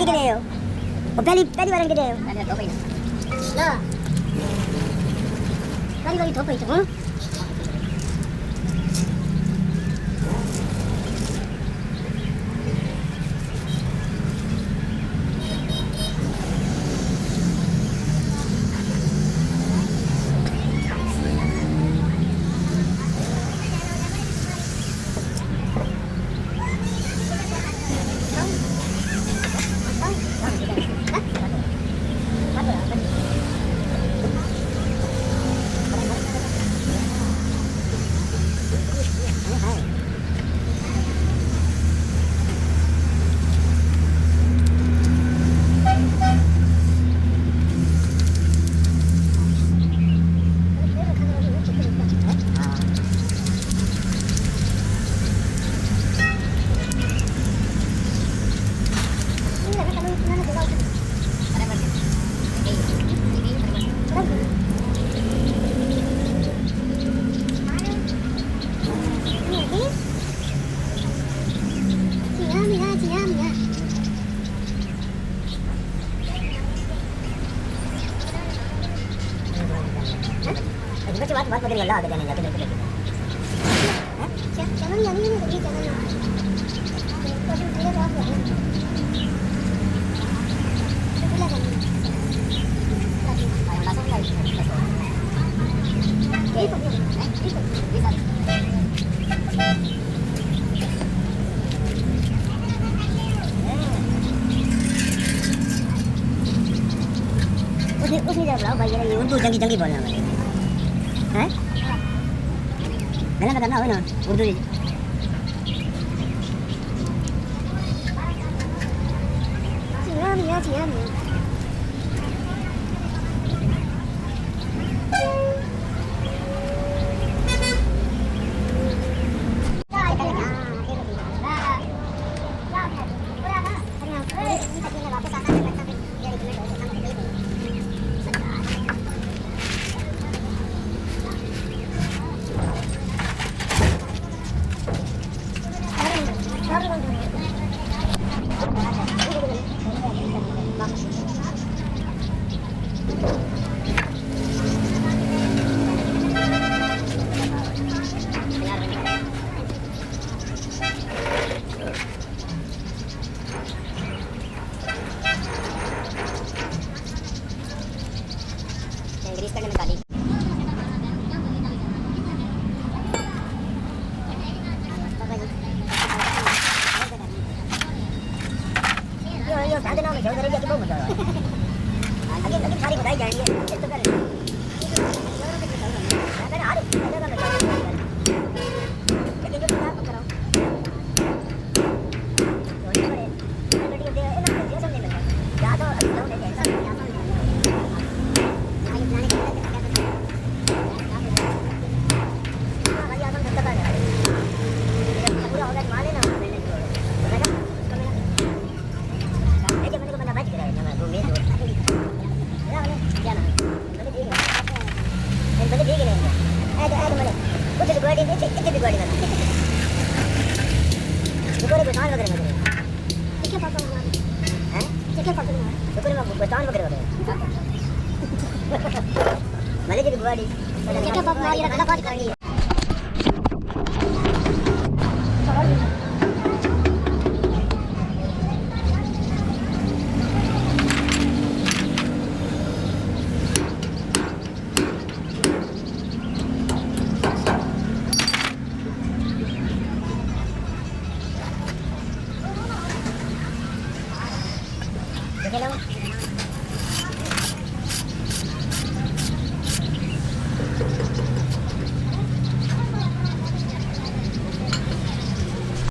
लगी के हो वो पहली पहली बार के हो अरे तो भाई ला पहली बार तो भाई तो बात पकड़ी वाला आगे जाने जाके देखो चैनल यानी ये चैनल कोशिश करिए तो आप उसने जब भाई ये उर्दू जंगी जंगी बोलना है मैंने बताना हो ना उर्दू ग्रीस करने में काली यो साधना में चौधरी जी की बहुत मजा आगे आगे सारी बताई जाएंगे ये तो कर अगर आ रही जगह में लेकिन जो आप कराओ थोड़ी बड़े बेटी दे ना ये सब नहीं मिलता या तो लोग देते हैं सब या तो मैंने जो गुवाड़ी क्या पाप मारी रखा बात करनी है हेलो